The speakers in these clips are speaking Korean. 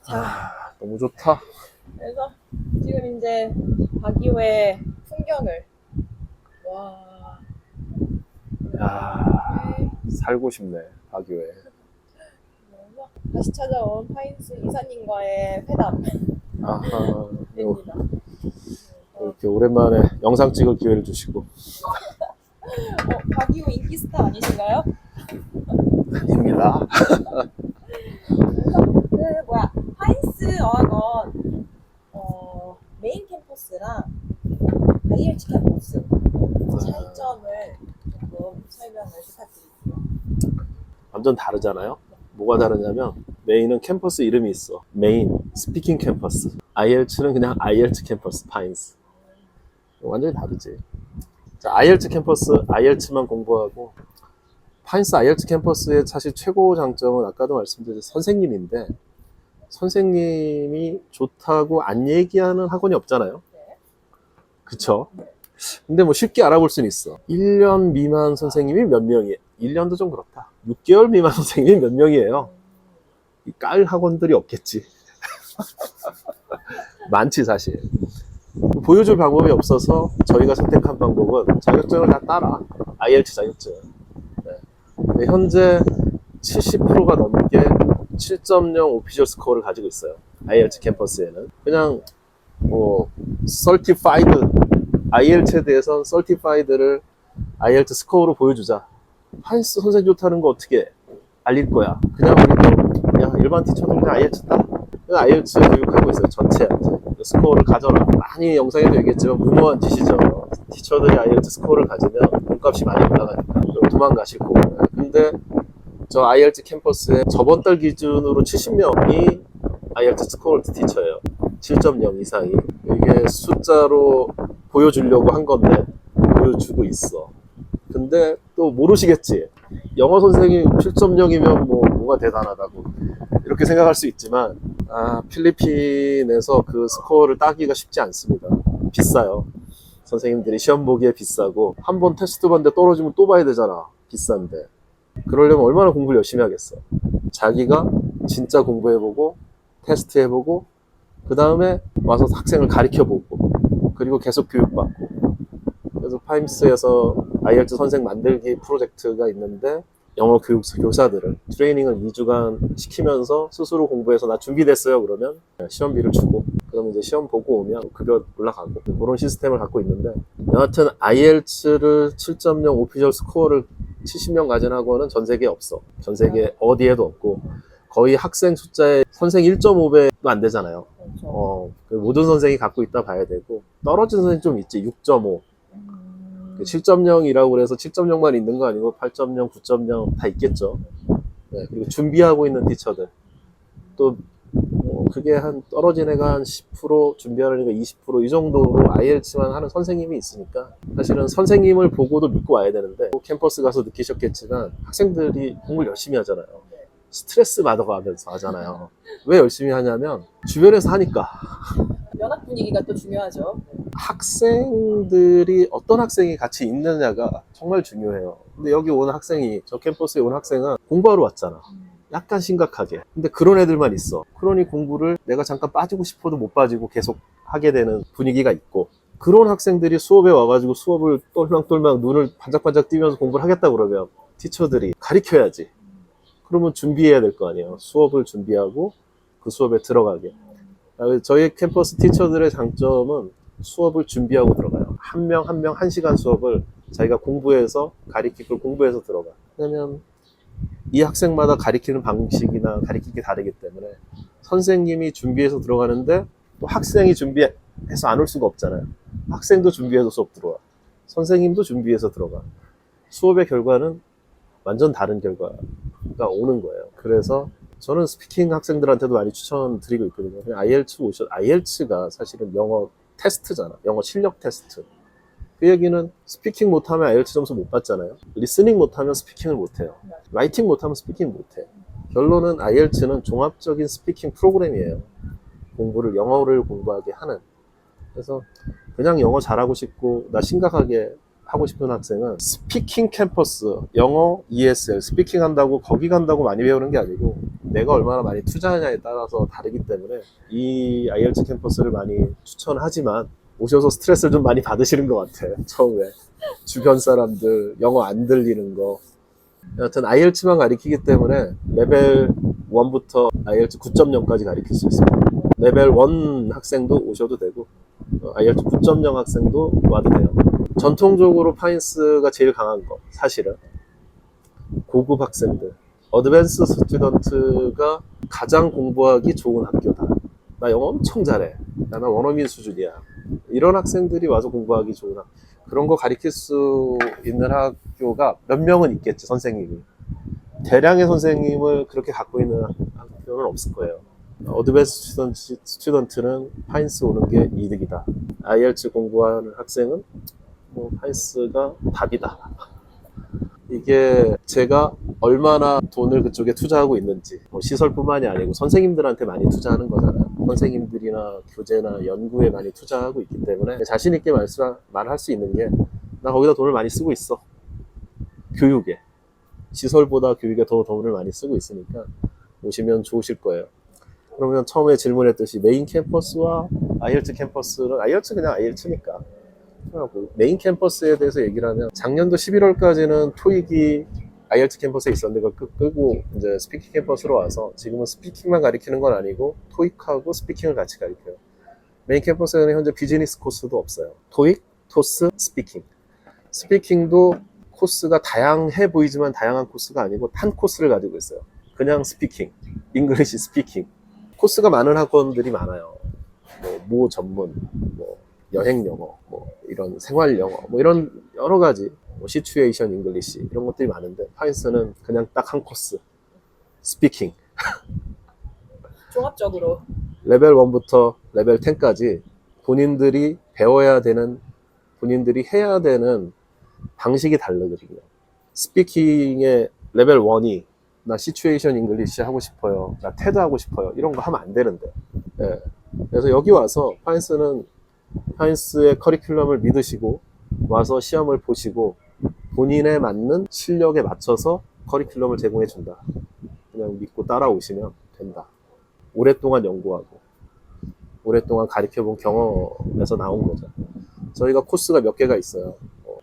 자, 너무 좋다. 그래서 지금 이제 바기오의 풍경을 와, 야, 이렇게 살고 싶네, 바교에. 보면서 다시 찾아온 파인스 이사님과의 회담입니다. 아하, 이렇게 오랜만에 영상 찍을 기회를 주시고. 바기오 인기 스타 아니신가요? 아닙니다. 파인스 어학원 메인 캠퍼스랑 IH 캠퍼스 차이점을 조금 설명을 부탁드릴게요. 완전 다르잖아요. 뭐가 다르냐면 메인은 캠퍼스 이름이 있어. 메인 스피킹 캠퍼스. IELTS는 그냥 IELTS 캠퍼스 파인스. 완전히 다르지. 자, IELTS 캠퍼스 IELTS만 공부하고 파인스 IELTS 캠퍼스의 사실 최고 장점은 아까도 말씀드린 선생님인데, 선생님이 좋다고 안 얘기하는 학원이 없잖아요. 네. 그쵸? 근데 뭐 쉽게 알아볼 수는 있어. 1년 미만 선생님이 몇 명이에요? 1년도 좀 그렇다. 6개월 미만 선생님이 몇 명이에요? 깔 학원들이 없겠지. 많지 사실. 보여줄 방법이 없어서 저희가 선택한 방법은 자격증을 다 따라. IELTS 자격증. 네. 근데 현재 70%가 넘게 7.0 오피셜 스코어를 가지고 있어요. IELTS 캠퍼스에는. 그냥 뭐 Certified IELTS에 대해서 Certified를 IELTS 스코어로 보여주자. 파인스 선생 좋다는 거 어떻게 알릴 거야? 그냥 우리도 야 일반 티처들 그냥 IELTS 따. 그냥 IELTS 교육하고 있어요. 전체한테. 스코어를 가져라. 많이 영상에도 얘기했지만 무모한 짓이죠. 티처들이 IELTS 스코어를 가지면 몸값이 많이 올라가니까 도망가실 거고. 근데 저 IELTS 캠퍼스에 저번 달 기준으로 70명이 IELTS 스코어 티처예요. 7.0 이상이. 이게 숫자로 보여주려고 한 건데 보여주고 있어. 근데 또 모르시겠지. 영어 선생이 7.0이면 뭐가 대단하다고 이렇게 생각할 수 있지만 필리핀에서 그 스코어를 따기가 쉽지 않습니다. 비싸요. 선생님들이 시험 보기에 비싸고 한 번 테스트 봤는데 떨어지면 또 봐야 되잖아. 비싼데. 그러려면 얼마나 공부를 열심히 하겠어. 자기가 진짜 공부해보고 테스트 해보고 그 다음에 와서 학생을 가르쳐보고 그리고 계속 교육받고. 그래서 파임스에서 IELTS 선생 만들기 프로젝트가 있는데 영어 교사들을 트레이닝을 2주간 시키면서 스스로 공부해서 나 준비됐어요 그러면 시험비를 주고, 그러면 이제 시험 보고 오면 급여 올라가고 그런 시스템을 갖고 있는데, 여하튼 IELTS를 7.0 오피셜 스코어를 70명 가진 학원은 전 세계에 없어. 전 세계 어디에도 없고 거의 학생 숫자의 선생 1.5배도 안 되잖아요. 그렇죠. 모든 선생이 갖고 있다 봐야 되고, 떨어진 선생이 좀 있지. 6.5 7.0이라고 그래서 7.0만 있는 거 아니고 8.0, 9.0 다 있겠죠. 네, 그리고 준비하고 있는 티처들 또 그게 한 떨어진 애가 한 10%, 준비하는 애가 20%이 정도로 IELTS만 하는 선생님이 있으니까 사실은 선생님을 보고도 믿고 와야 되는데, 캠퍼스 가서 느끼셨겠지만 학생들이 공부를 열심히 하잖아요. 스트레스 받아가면서 하잖아요. 왜 열심히 하냐면 주변에서 하니까. 연합 분위기가 또 중요하죠. 학생들이 어떤 학생이 같이 있느냐가 정말 중요해요. 근데 여기 온 학생이, 저 캠퍼스에 온 학생은 공부하러 왔잖아. 약간 심각하게. 근데 그런 애들만 있어. 그러니 공부를 내가 잠깐 빠지고 싶어도 못 빠지고 계속 하게 되는 분위기가 있고, 그런 학생들이 수업에 와가지고 수업을 똘망똘망 눈을 반짝반짝 띄면서 공부를 하겠다 그러면 티처들이 가르쳐야지. 그러면 준비해야 될 거 아니에요. 수업을 준비하고 그 수업에 들어가게. 저희 캠퍼스 티처들의 장점은 수업을 준비하고 들어가요. 한 명 한 명 1시간 수업을 자기가 공부해서 가리킬 걸 공부해서 들어가. 왜냐면 이 학생마다 가리키는 방식이나 가리키기 다르기 때문에 선생님이 준비해서 들어가는데 또 학생이 준비해서 안 올 수가 없잖아요. 학생도 준비해서 수업 들어와. 선생님도 준비해서 들어가. 수업의 결과는 완전 다른 결과가 오는 거예요. 그래서 저는 스피킹 학생들한테도 많이 추천드리고 있거든요. IELTS가 사실은 영어 테스트잖아. 영어 실력 테스트. 그 얘기는 스피킹 못하면 IELTS 점수 못 받잖아요. 리스닝 못하면 스피킹을 못해요. 라이팅 못하면 스피킹 못해. 결론은 IELTS는 종합적인 스피킹 프로그램이에요. 영어를 공부하게 하는. 그래서 그냥 영어 잘하고 싶고 나 심각하게 하고 싶은 학생은 스피킹 캠퍼스, 영어 ESL, 스피킹 한다고 거기 간다고 많이 배우는 게 아니고 내가 얼마나 많이 투자하냐에 따라서 다르기 때문에 이 IELTS 캠퍼스를 많이 추천하지만 오셔서 스트레스를 좀 많이 받으시는 것 같아요. 처음에 주변 사람들 영어 안 들리는 거. 여하튼 IELTS만 가리키기 때문에 레벨 1부터 IELTS 9.0까지 가리킬 수 있습니다. 레벨 1 학생도 오셔도 되고 IELTS 9.0 학생도 와도 돼요. 전통적으로 파인스가 제일 강한 거 사실은 고급 학생들, 어드밴스 스튜던트가 가장 공부하기 좋은 학교다. 나 영어 엄청 잘해. 나 원어민 수준이야. 이런 학생들이 와서 공부하기 좋은 그런 거 가리킬 수 있는 학교가 몇 명은 있겠지, 선생님이. 대량의 선생님을 그렇게 갖고 있는 학교는 없을 거예요. 어드밴스 스튜던트는 파인스 오는 게 이득이다. IELTS 공부하는 학생은 뭐 파인스가 답이다. 이게 제가 얼마나 돈을 그쪽에 투자하고 있는지, 뭐 시설뿐만이 아니고 선생님들한테 많이 투자하는 거잖아요. 선생님들이나 교재나 연구에 많이 투자하고 있기 때문에 자신 있게 말할 수 있는 게 나 거기다 돈을 많이 쓰고 있어. 교육에. 시설보다 교육에 더 돈을 많이 쓰고 있으니까 오시면 좋으실 거예요. 그러면 처음에 질문했듯이 메인 캠퍼스와 IELTS 캠퍼스는 IELTS 그냥 IELTS니까 메인 캠퍼스에 대해서 얘기를 하면 작년도 11월까지는 토익이 IELTS 캠퍼스에 있었는데 그걸 끄고 이제 스피킹 캠퍼스로 와서 지금은 스피킹만 가리키는 건 아니고 토익하고 스피킹을 같이 가리켜요. 메인 캠퍼스에는 현재 비즈니스 코스도 없어요. 토익, 토스, 스피킹. 스피킹도 코스가 다양해 보이지만 다양한 코스가 아니고 한 코스를 가지고 있어요. 그냥 스피킹, 잉글리시 스피킹. 코스가 많은 학원들이 많아요. 모 전문, 여행 영어, 이런 생활 영어, 이런 여러 가지, 시츄에이션 잉글리시 이런 것들이 많은데 파인스는 그냥 딱 한 코스, 스피킹. 종합적으로 레벨 1부터 레벨 10까지 본인들이 배워야 되는, 본인들이 해야 되는 방식이 다르거든요. 스피킹의 레벨 1이 나 시츄에이션 잉글리시 하고 싶어요, 나 테드 하고 싶어요, 이런 거 하면 안 되는데. 예. 그래서 여기 와서 파인스의 커리큘럼을 믿으시고 와서 시험을 보시고 본인에 맞는 실력에 맞춰서 커리큘럼을 제공해 준다. 그냥 믿고 따라오시면 된다. 오랫동안 연구하고 오랫동안 가르쳐본 경험에서 나온 거죠. 저희가 코스가 몇 개가 있어요.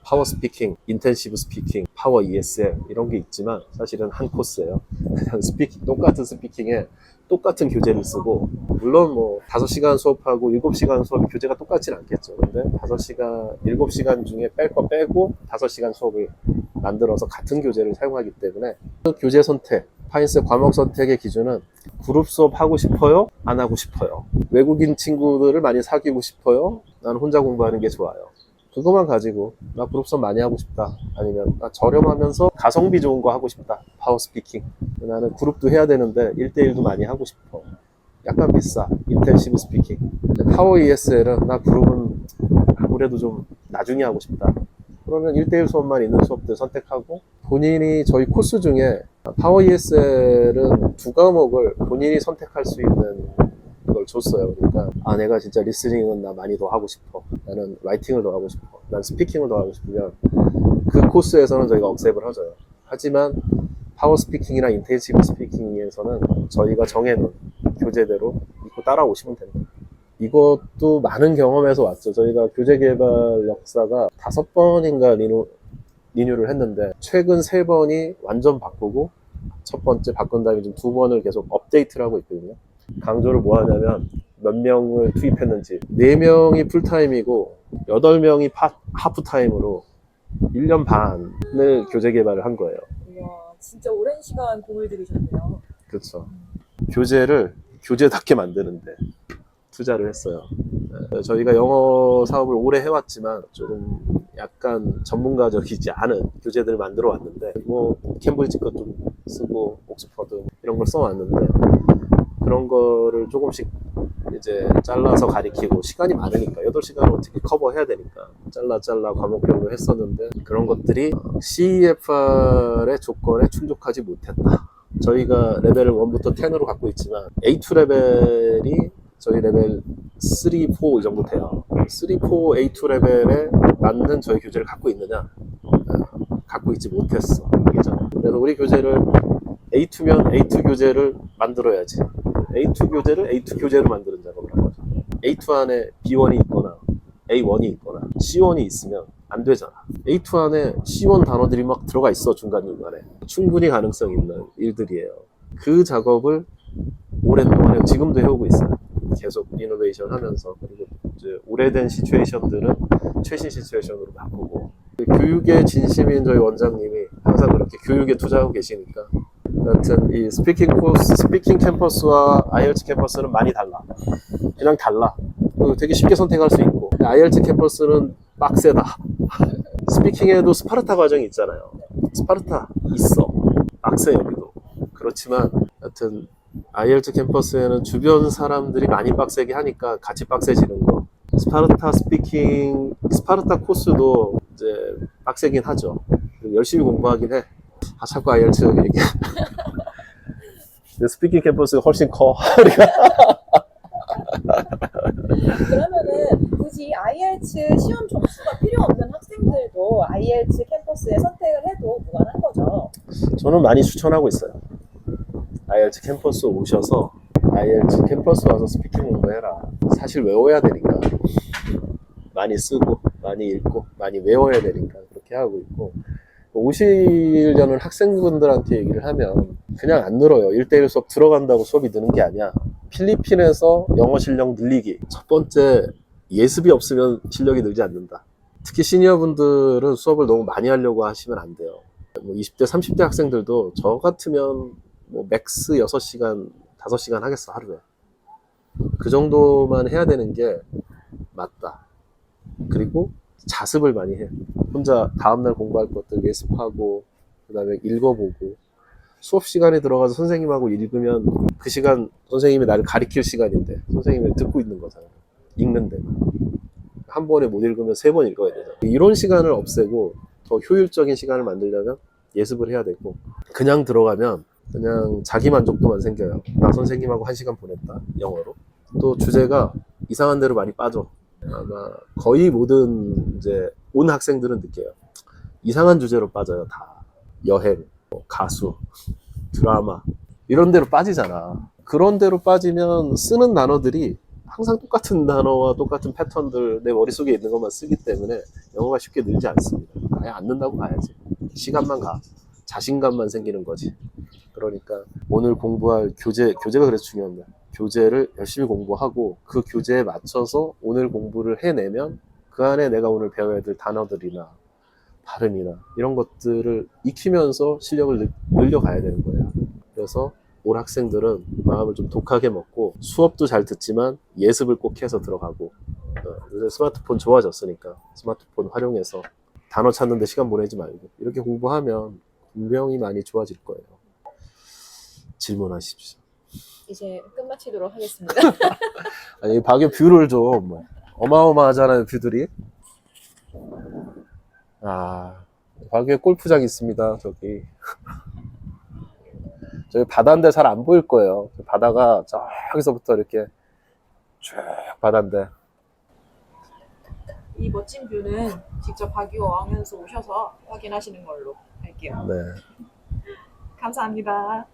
파워 스피킹, 인텐시브 스피킹, 파워 ESL 이런 게 있지만 사실은 한 코스예요. 그냥 스피킹, 똑같은 스피킹에 똑같은 교재를 쓰고, 물론 5시간 수업하고 7시간 수업이 교재가 똑같진 않겠죠. 근데 7시간 중에 뺄 거 빼고 5시간 수업을 만들어서 같은 교재를 사용하기 때문에 그 교재 선택, 파인스 과목 선택의 기준은 그룹 수업 하고 싶어요? 안 하고 싶어요? 외국인 친구들을 많이 사귀고 싶어요? 나는 혼자 공부하는 게 좋아요. 그것만 가지고 나 그룹 수업 많이 하고 싶다, 아니면 나 저렴하면서 가성비 좋은 거 하고 싶다, 파워 스피킹. 나는 그룹도 해야 되는데 1대1도 많이 하고 싶어, 약간 비싸, 인텐시브 스피킹. 파워 ESL은 나 그룹은 아무래도 좀 나중에 하고 싶다, 그러면 1대1 수업만 있는 수업들 선택하고, 본인이 저희 코스 중에 파워 ESL은 2과목을 본인이 선택할 수 있는 걸 줬어요. 그러니까 내가 진짜 리스닝은 나 많이 더 하고 싶어, 나는 라이팅을 더 하고 싶어, 난 스피킹을 더 하고 싶으면 그 코스에서는 저희가 억셉을 하죠. 하지만 파워 스피킹이나 인텐시브 스피킹에서는 저희가 정해놓은 교재대로 믿고 따라오시면 됩니다. 이것도 많은 경험에서 왔죠. 저희가 교재 개발 역사가 5번인가 리뉴를 했는데 최근 3번이 완전 바꾸고, 첫 번째 바꾼 다음에 지금 2번을 계속 업데이트를 하고 있거든요. 강조를 뭐 하냐면 몇 명을 투입했는지, 4명이 풀타임이고 8명이 하프타임으로 1년 반을 교재 개발을 한 거예요. 이야, 진짜 오랜 시간 공을 들이셨네요. 그렇죠. 교재를 교재답게 만드는데 투자를 했어요. 저희가 영어 사업을 오래 해왔지만 조금 약간 전문가적이지 않은 교재들을 만들어 왔는데, 캠브리지 것도 쓰고 옥스퍼드 이런 걸 써왔는데, 그런 거를 조금씩 이제 잘라서 가리키고, 시간이 많으니까 8시간을 어떻게 커버해야 되니까 잘라 과목별로 했었는데, 그런 것들이 CEFR의 조건에 충족하지 못했다. 저희가 레벨을 1부터 10으로 갖고 있지만 A2 레벨이 저희 레벨 3, 4 이 정도 돼요. 3, 4, A2 레벨에 맞는 저희 교재를 갖고 있느냐? 갖고 있지 못했어. 예전에. 그래서 우리 교재를 A2면 A2 교재를 만들어야지. A2 교재를 A2 교재로 만드는 작업을 하는 거죠. A2 안에 B1이 있거나 A1이 있거나 C1이 있으면 안 되잖아. A2 안에 C1 단어들이 막 들어가 있어. 중간중간에. 충분히 가능성 있는 일들이에요. 그 작업을 오랫동안 해요. 지금도 해오고 있어요. 계속 이노베이션 하면서. 그리고 이제 오래된 시츄에이션들은 최신 시츄에이션으로 바꾸고. 교육에 진심인 저희 원장님이 항상 그렇게 교육에 투자하고 계시니까. 여하튼 이 스피킹 캠퍼스와 IELTS 캠퍼스는 많이 달라. 그냥 달라. 되게 쉽게 선택할 수 있고. IELTS 캠퍼스는 빡세다. 스피킹에도 스파르타 과정이 있잖아요. 스파르타 있어. 빡세 여기도. 그렇지만 여하튼 IELTS 캠퍼스에는 주변 사람들이 많이 빡세게 하니까 같이 빡세지는 거. 스파르타 코스도 이제 빡세긴 하죠. 열심히 공부하긴 해. 자꾸 IELTS 얘기. 스피킹 캠퍼스가 훨씬 커. 그러면은 굳이 IELTS 시험 점수가 필요 없는 학생들도 IELTS 캠퍼스에 선택을 해도 무관한 거죠. 저는 많이 추천하고 있어요. IELTS 캠퍼스 오셔서 IELTS 캠퍼스 와서 스피킹 공부해라. 사실 외워야 되니까 많이 쓰고 많이 읽고 많이 외워야 되니까 그렇게 하고 있고, 오시려는 학생분들한테 얘기를 하면 그냥 안 늘어요. 1대1 수업 들어간다고 수업이 느는 게 아니야. 필리핀에서 영어 실력 늘리기. 첫 번째, 예습이 없으면 실력이 늘지 않는다. 특히 시니어분들은 수업을 너무 많이 하려고 하시면 안 돼요. 20대, 30대 학생들도 저 같으면 맥스 6시간, 5시간 하겠어, 하루에. 그 정도만 해야 되는 게 맞다. 그리고 자습을 많이 해. 혼자 다음날 공부할 것들 예습하고, 그 다음에 읽어보고, 수업 시간에 들어가서 선생님하고 읽으면 그 시간 선생님이 나를 가리킬 시간인데 선생님이 듣고 있는 거잖아요. 읽는데. 한 번에 못 읽으면 3번 읽어야 되잖아요. 이런 시간을 없애고 더 효율적인 시간을 만들려면 예습을 해야 되고, 그냥 들어가면 그냥 자기 만족도만 생겨요. 나 선생님하고 1시간 보냈다, 영어로. 또 주제가 이상한 데로 많이 빠져. 아마 거의 모든 이제 온 학생들은 느껴요. 이상한 주제로 빠져요. 다 여행, 가수, 드라마 이런 데로 빠지잖아. 그런 데로 빠지면 쓰는 단어들이 항상 똑같은 단어와 똑같은 패턴들 내 머릿속에 있는 것만 쓰기 때문에 영어가 쉽게 늘지 않습니다. 아예 안 는다고 봐야지. 시간만 가. 자신감만 생기는 거지. 그러니까 오늘 공부할 교재가 그래서 중요합니다. 교재를 열심히 공부하고 그 교재에 맞춰서 오늘 공부를 해내면 그 안에 내가 오늘 배워야 될 단어들이나 발음이나 이런 것들을 익히면서 실력을 늘려가야 되는 거예요. 그래서 올 학생들은 마음을 좀 독하게 먹고 수업도 잘 듣지만 예습을 꼭 해서 들어가고, 요새 스마트폰 좋아졌으니까 스마트폰 활용해서 단어 찾는데 시간 보내지 말고 이렇게 공부하면 분명히 많이 좋아질 거예요. 질문하십시오. 이제 끝마치도록 하겠습니다. 아니, 박유 뷰를 좀 어마어마하잖아요, 뷰들이. 박유에 골프장 있습니다, 저기. 저기 바다인데 잘 안 보일 거예요. 바다가 저기서부터 이렇게 쭉 바다인데. 이 멋진 뷰는 직접 박유 어학연수 오셔서 확인하시는 걸로 할게요. 네. 감사합니다.